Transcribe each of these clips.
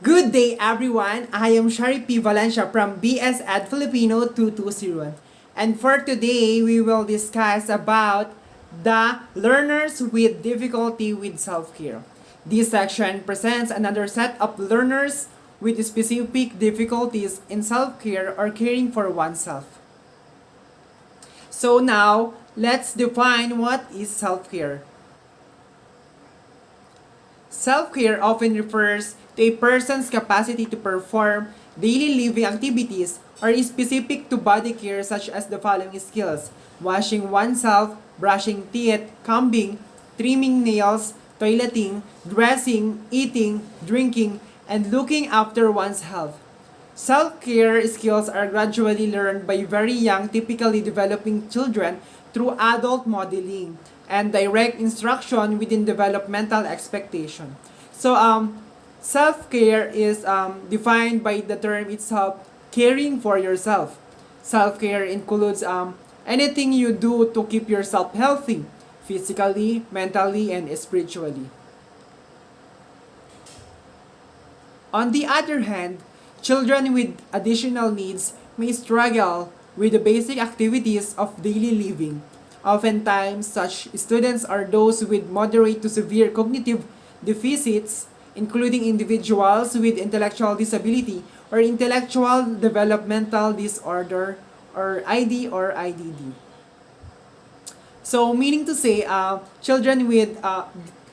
Good day, everyone. I am Shari P. Valencia from BS Ed Filipino 2201. And for today, we will discuss about the learners with difficulty with self-care. This section presents another set of learners with specific difficulties in self-care or caring for oneself. So now, let's define what is self-care. Self-care often refers to a person's capacity to perform daily living activities or is specific to body care such as the following skills: washing oneself, brushing teeth, combing, trimming nails, toileting, dressing, eating, drinking, and looking after one's health. Self-care skills are gradually learned by very young, typically developing children through adult modeling and direct instruction within developmental expectation. So, self-care is defined by the term itself, caring for yourself. Self-care includes anything you do to keep yourself healthy, physically, mentally, and spiritually. On the other hand, children with additional needs may struggle with the basic activities of daily living. Oftentimes, such students are those with moderate to severe cognitive deficits, including individuals with intellectual disability or intellectual developmental disorder or ID or IDD. So, meaning to say, children with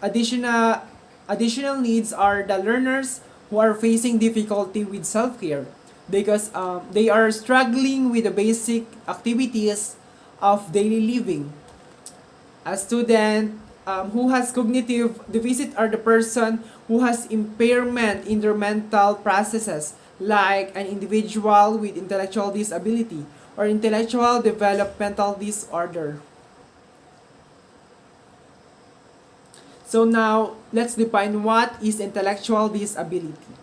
additional needs are the learners who are facing difficulty with self-care because they are struggling with the basic activities of daily living. A student who has cognitive deficit are the person who has impairment in their mental processes, like an individual with intellectual disability or intellectual developmental disorder. So now, let's define what is intellectual disability.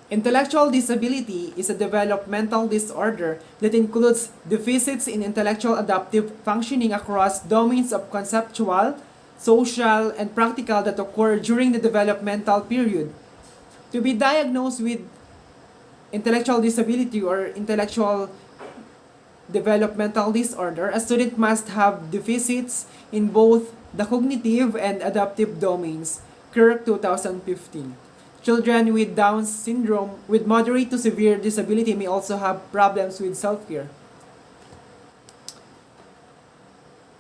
Intellectual disability is a developmental disorder that includes deficits in intellectual adaptive functioning across domains of conceptual, social, and practical that occur during the developmental period. To be diagnosed with intellectual disability or intellectual developmental disorder, a student must have deficits in both the cognitive and adaptive domains. Kirk 2015. Children with Down syndrome with moderate to severe disability may also have problems with self-care.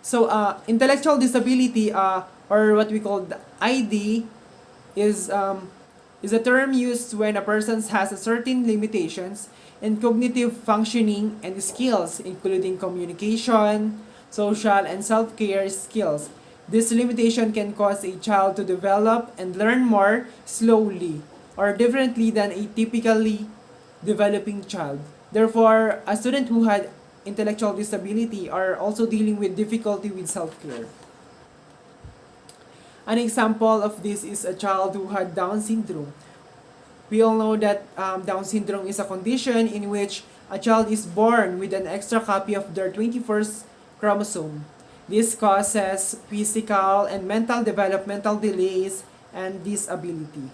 So, intellectual disability, or what we call the ID, is a term used when a person has a certain limitations in cognitive functioning and skills, including communication, social, and self-care skills. This limitation can cause a child to develop and learn more slowly or differently than a typically developing child. Therefore, a student who had intellectual disability are also dealing with difficulty with self-care. An example of this is a child who had Down syndrome. We all know that Down syndrome is a condition in which a child is born with an extra copy of their 21st chromosome. This causes physical and mental developmental delays and disability.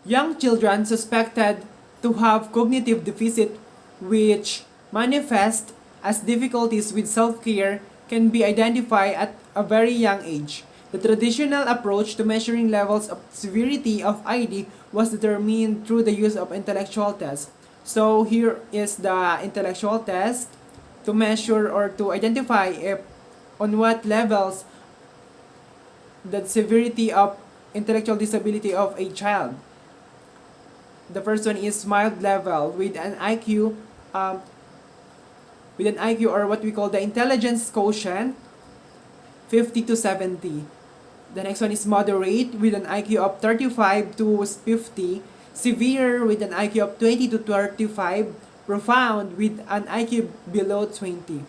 Young children suspected to have cognitive deficit which manifest as difficulties with self-care can be identified at a very young age. The traditional approach to measuring levels of severity of ID was determined through the use of intellectual tests. So here is the intellectual test to measure or to identify if on what levels the severity of intellectual disability of a child. The first one is mild level with an IQ or what we call the intelligence quotient 50 to 70. The next one is moderate with an IQ of 35 to 50, severe with an IQ of 20 to 35, profound with an IQ below 20.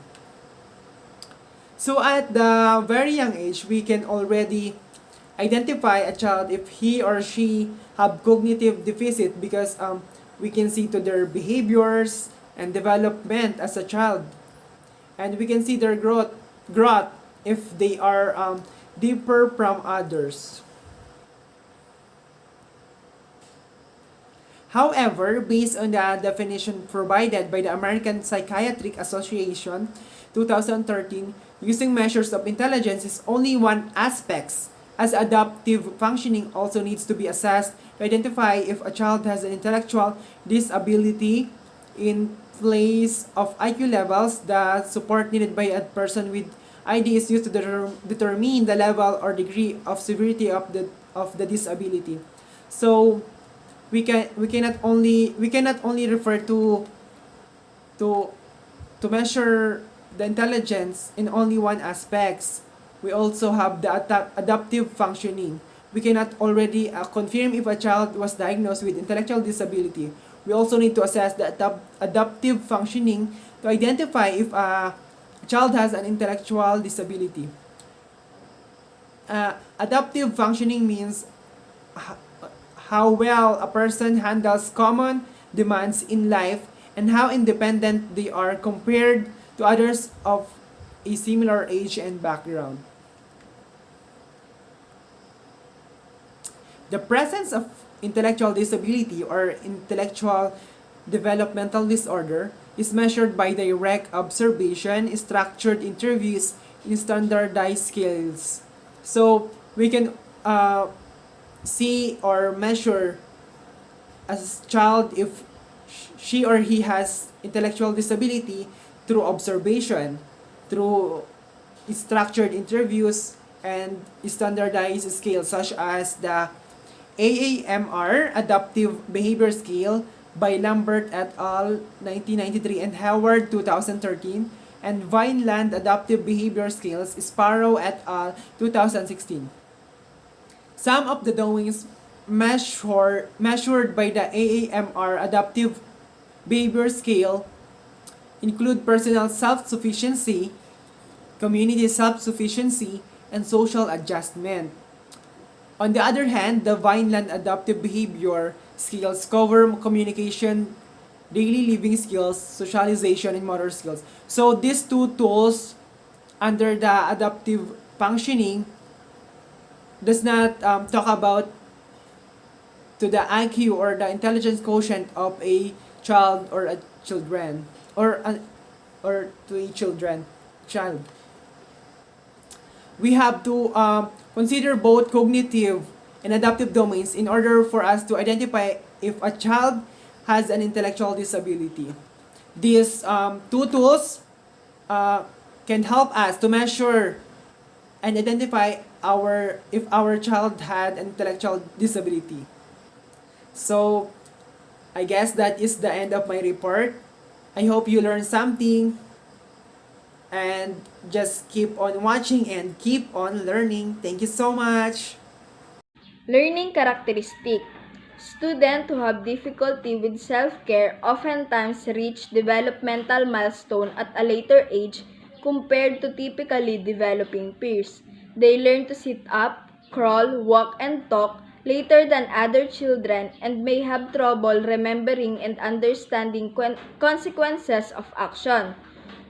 So at the very young age, we can already identify a child if he or she have cognitive deficit because we can see to their behaviors and development as a child. And we can see their growth if they are deeper from others. However, based on the definition provided by the American Psychiatric Association 2013, using measures of intelligence is only one aspect, as adaptive functioning also needs to be assessed to identify if a child has an intellectual disability in place of IQ levels. The support needed by a person with ID is used to determine the level or degree of severity of the disability. So we cannot only refer to to measure the intelligence in only one aspect. We also have the adaptive functioning. We cannot already confirm if a child was diagnosed with intellectual disability. We also need to assess the adaptive functioning to identify if a child has an intellectual disability. Adaptive functioning means how well a person handles common demands in life and how independent they are compared to others of a similar age and background. The presence of intellectual disability or intellectual developmental disorder is measured by direct observation, structured interviews, and standardized skills. So we can see or measure as child if she or he has intellectual disability through observation, through structured interviews, and standardized scales such as the AAMR Adaptive Behavior Scale by Lambert et al. 1993 and Howard 2013, and Vineland Adaptive Behavior Scales Sparrow et al. 2016. Some of the domains measured by the AAMR Adaptive Behavior Scale include personal self-sufficiency, community self-sufficiency, and social adjustment. On the other hand, the Vineland Adaptive Behavior Skills cover communication, daily living skills, socialization, and motor skills. So these two tools under the adaptive functioning does not talk about to the IQ or the intelligence quotient of a child or a children or to a child. We have to consider both cognitive and adaptive domains in order for us to identify if a child has an intellectual disability. These two tools can help us to measure and identify if our child had an intellectual disability. So I guess that is the end of my report. I hope you learned something, and just keep on watching and keep on learning. Thank you so much. Learning characteristic. Students who have difficulty with self-care oftentimes reach developmental milestone at a later age compared to typically developing peers. They learn to sit up, crawl, walk, and talk later than other children and may have trouble remembering and understanding consequences of action.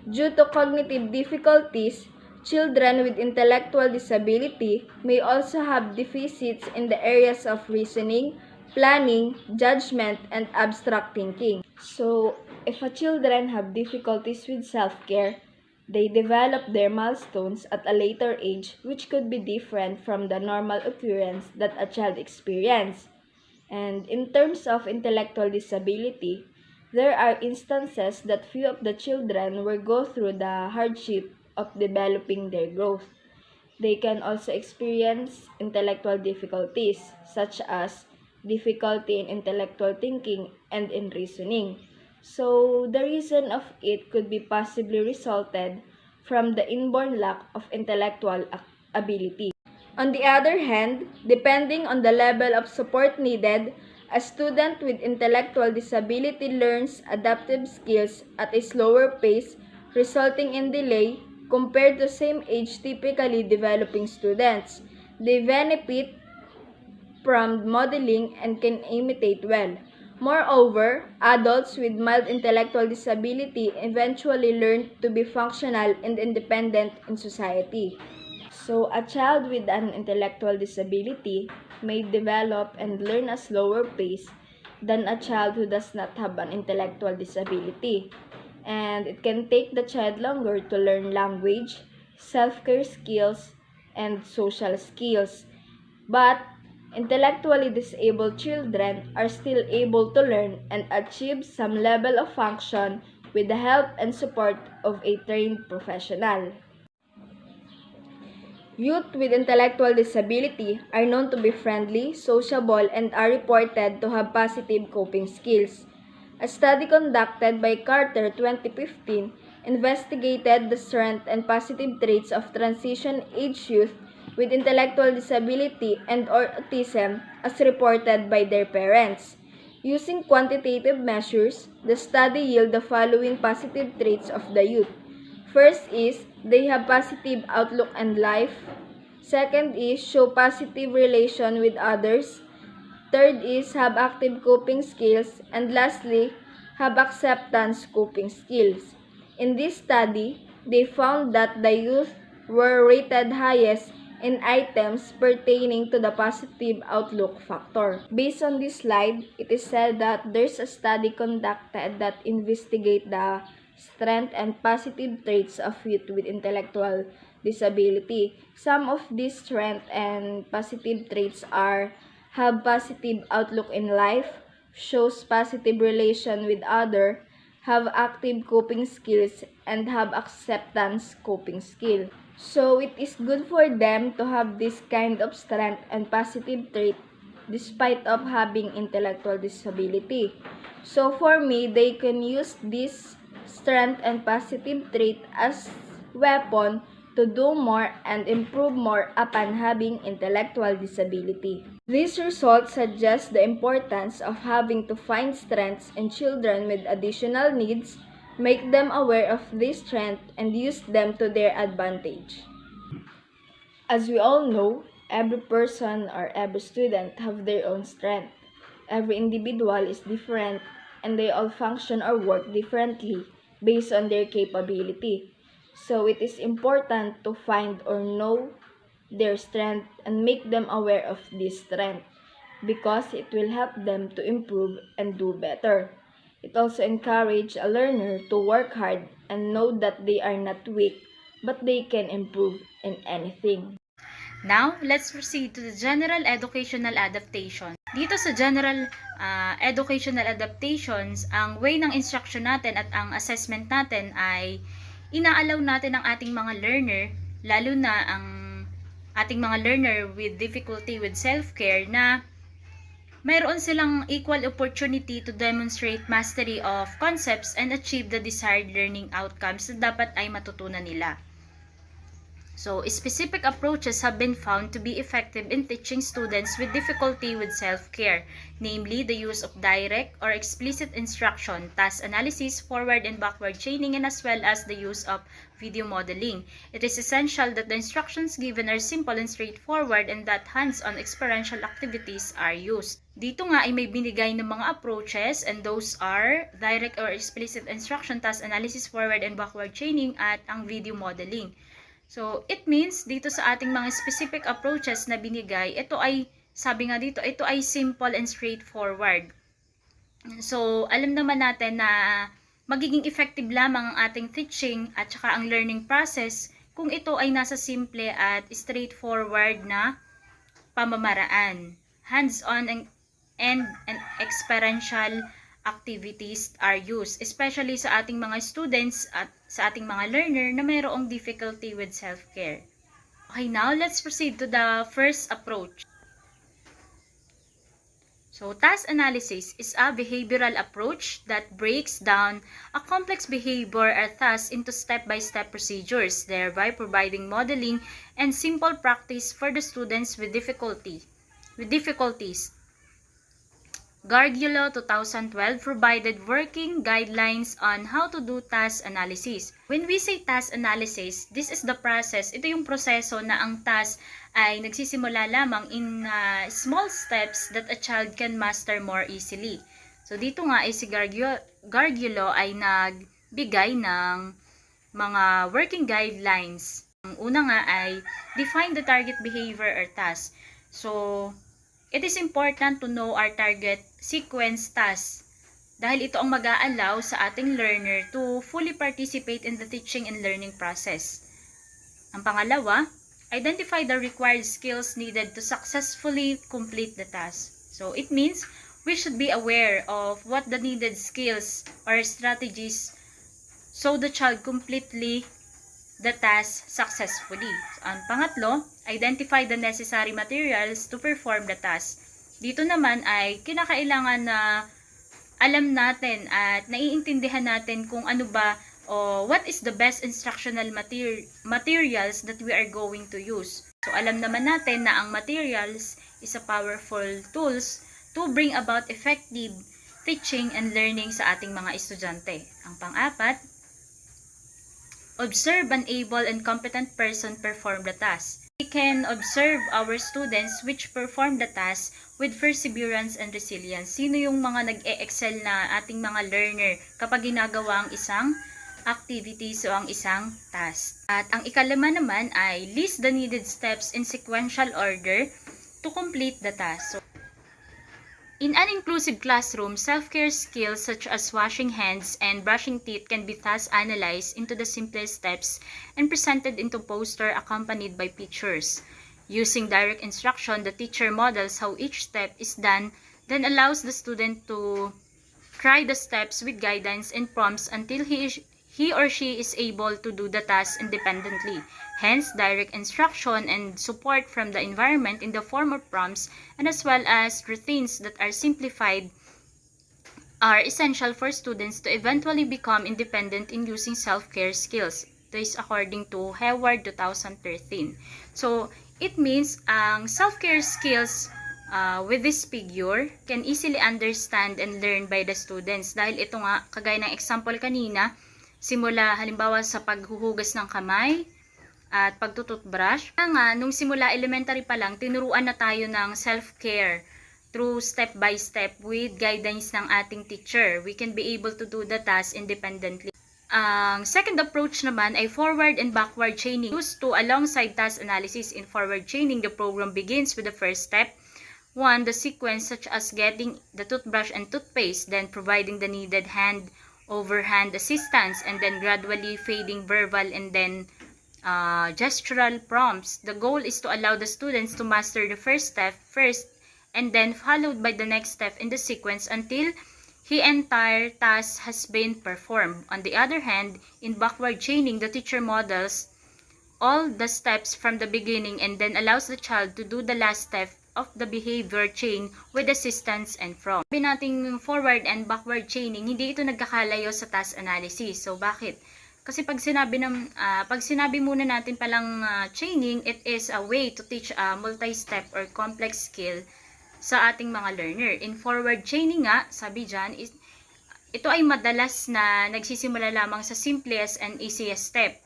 Due to cognitive difficulties, children with intellectual disability may also have deficits in the areas of reasoning, planning, judgment, and abstract thinking. So, if a children have difficulties with self-care, they develop their milestones at a later age, which could be different from the normal occurrence that a child experiences. And in terms of intellectual disability, there are instances that few of the children will go through the hardship of developing their growth. They can also experience intellectual difficulties, such as difficulty in intellectual thinking and in reasoning. So, the reason of it could be possibly resulted from the inborn lack of intellectual ability. On the other hand, depending on the level of support needed, a student with intellectual disability learns adaptive skills at a slower pace, resulting in delay compared to same age typically developing students. They benefit from modeling and can imitate well. Moreover, adults with mild intellectual disability eventually learn to be functional and independent in society. So, a child with an intellectual disability may develop and learn a slower pace than a child who does not have an intellectual disability. And it can take the child longer to learn language, self-care skills, and social skills. But intellectually disabled children are still able to learn and achieve some level of function with the help and support of a trained professional. Youth with intellectual disability are known to be friendly, sociable, and are reported to have positive coping skills. A study conducted by Carter 2015 investigated the strength and positive traits of transition-age youth with intellectual disability and/or autism as reported by their parents. Using quantitative measures, the study yielded the following positive traits of the youth. First is, they have positive outlook on life. Second is, show positive relation with others. Third is, have active coping skills. And lastly, have acceptance coping skills. In this study, they found that the youth were rated highest in items pertaining to the positive outlook factor. Based on this slide, it is said that there's a study conducted that investigate the strength and positive traits of youth with intellectual disability. Some of these strength and positive traits are have positive outlook in life, shows positive relation with other, have active coping skills, and have acceptance coping skill. So it is good for them to have this kind of strength and positive trait despite of having intellectual disability. So for me, they can use this strength and positive trait as weapon to do more and improve more upon having intellectual disability. These results suggest the importance of having to find strengths in children with additional needs, make them aware of this strength, and use them to their advantage. As we all know, every person or every student have their own strength. Every individual is different and they all function or work differently based on their capability. So it is important to find or know their strength and make them aware of this strength because it will help them to improve and do better. It also encourages a learner to work hard and know that they are not weak but they can improve in anything. Now, let's proceed to the general educational adaptation. Dito sa general educational adaptations, ang way ng instruction natin at ang assessment natin ay inaalaw natin ang ating mga learner, lalo na ang ating mga learner with difficulty with self-care na mayroon silang equal opportunity to demonstrate mastery of concepts and achieve the desired learning outcomes na dapat ay matutunan nila. So, specific approaches have been found to be effective in teaching students with difficulty with self-care, namely the use of direct or explicit instruction, task analysis, forward and backward chaining, and as well as the use of video modeling. It is essential that the instructions given are simple and straightforward and that hands-on experiential activities are used. Dito nga ay may binigay ng mga approaches and those are direct or explicit instruction, task analysis, forward and backward chaining, at ang video modeling. So, it means, dito sa ating mga specific approaches na binigay, ito ay, sabi nga dito, ito ay simple and straightforward. So, alam naman natin na magiging effective lamang ang ating teaching at saka ang learning process kung ito ay nasa simple at straightforward na pamamaraan. Hands-on and experiential activities are used, especially sa ating mga students at sa ating mga learner na mayroong difficulty with self-care. Okay, now let's proceed to the first approach. So, task analysis is a behavioral approach that breaks down a complex behavior or task into step-by-step procedures, thereby providing modeling and simple practice for the students with difficulties. Gargiulo 2012 provided working guidelines on how to do task analysis. When we say task analysis, this is the process. Ito yung proseso na ang task ay nagsisimula lamang in small steps that a child can master more easily. So dito nga ay si Gargiulo ay nagbigay ng mga working guidelines. Ang una nga ay define the target behavior or task. So It is important to know our target sequence task dahil ito ang mag-a-allow sa ating learner to fully participate in the teaching and learning process. Ang pangalawa, identify the required skills needed to successfully complete the task. So it means we should be aware of what the needed skills or strategies so the child completely the task successfully. Ang pangatlo, identify the necessary materials to perform the task. Dito naman ay kinakailangan na alam natin at naiintindihan natin kung ano ba o what is the best instructional materials that we are going to use. So alam naman natin na ang materials is a powerful tools to bring about effective teaching and learning sa ating mga estudyante. Ang pang-apat, observe an able and competent person perform the task. We can observe our students which perform the task with perseverance and resilience. Sino yung mga nag-e-excel na ating mga learner kapag ginagawa ang isang activities o ang isang task. At ang ikalima naman ay list the needed steps in sequential order to complete the task. So, in an inclusive classroom, self-care skills such as washing hands and brushing teeth can be thus analyzed into the simplest steps and presented into poster accompanied by pictures. Using direct instruction, the teacher models how each step is done, then allows the student to try the steps with guidance and prompts until he or she is able to do the task independently. Hence, direct instruction and support from the environment in the form of prompts and as well as routines that are simplified are essential for students to eventually become independent in using self-care skills. This is according to Hayward 2013. So, it means ang self-care skills with this figure can easily understand and learn by the students. Dahil ito nga, kagaya ng example kanina, simula halimbawa sa paghuhugas ng kamay at pagtututbrush. Kaya nga, nung simula elementary pa lang, tinuruan na tayo ng self-care through step by step with guidance ng ating teacher. We can be able to do the task independently. Ang second approach naman ay forward and backward chaining. Used to alongside task analysis. In forward chaining, the program begins with the first step. One, the sequence such as getting the toothbrush and toothpaste, then providing the needed hand-over-hand assistance, and then gradually fading verbal and then gestural prompts. The goal is to allow the students to master the first step first and then followed by the next step in the sequence until the entire task has been performed. On the other hand, in backward chaining, the teacher models all the steps from the beginning and then allows the child to do the last step of the behavior chain with assistance and from. Sabi nating forward and backward chaining, hindi ito nagkakalayo sa task analysis. So, bakit? Kasi pag sinabi muna natin palang chaining, it is a way to teach a multi-step or complex skill sa ating mga learner. In forward chaining nga, sabi dyan, ito ay madalas na nagsisimula lamang sa simplest and easiest step.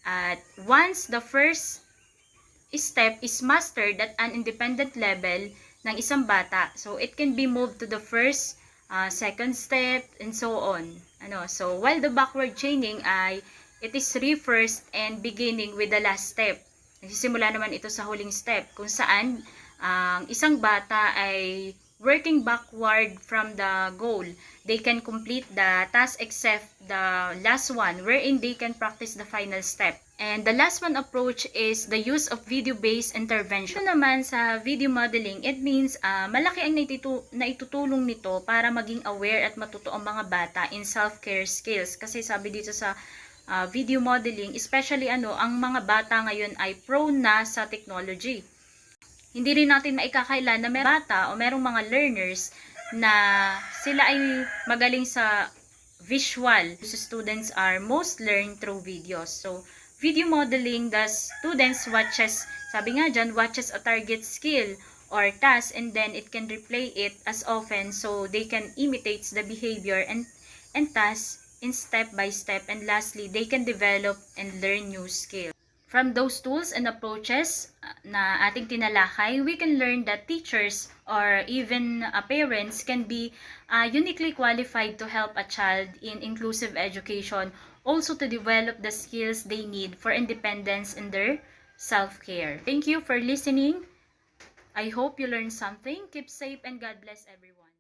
At once the first step is mastered at an independent level ng isang bata, so it can be moved to the first, second step, and so on. So while the backward chaining ay it is reversed and beginning with the last step. Nagsisimula naman ito sa huling step kung saan ang isang bata ay working backward from the goal. They can complete the task except the last one wherein they can practice the final step. And the last one approach is the use of video-based intervention. Ito naman sa video modeling, it means malaki ang naitutulong nito para maging aware at matuto ang mga bata in self-care skills. Kasi sabi dito sa video modeling, especially ang mga bata ngayon ay prone na sa technology. Hindi rin natin maikakailan na may bata o merong mga learners na sila ay magaling sa visual. So, students are most learned through videos. So, video modeling, the students watches, sabi nga dyan, watches a target skill or task and then it can replay it as often so they can imitate the behavior and task in step by step, and lastly, they can develop and learn new skills. From those tools and approaches na ating tinalakay, we can learn that teachers or even parents can be uniquely qualified to help a child in inclusive education, also to develop the skills they need for independence in their self-care. Thank you for listening. I hope you learned something. Keep safe and God bless everyone.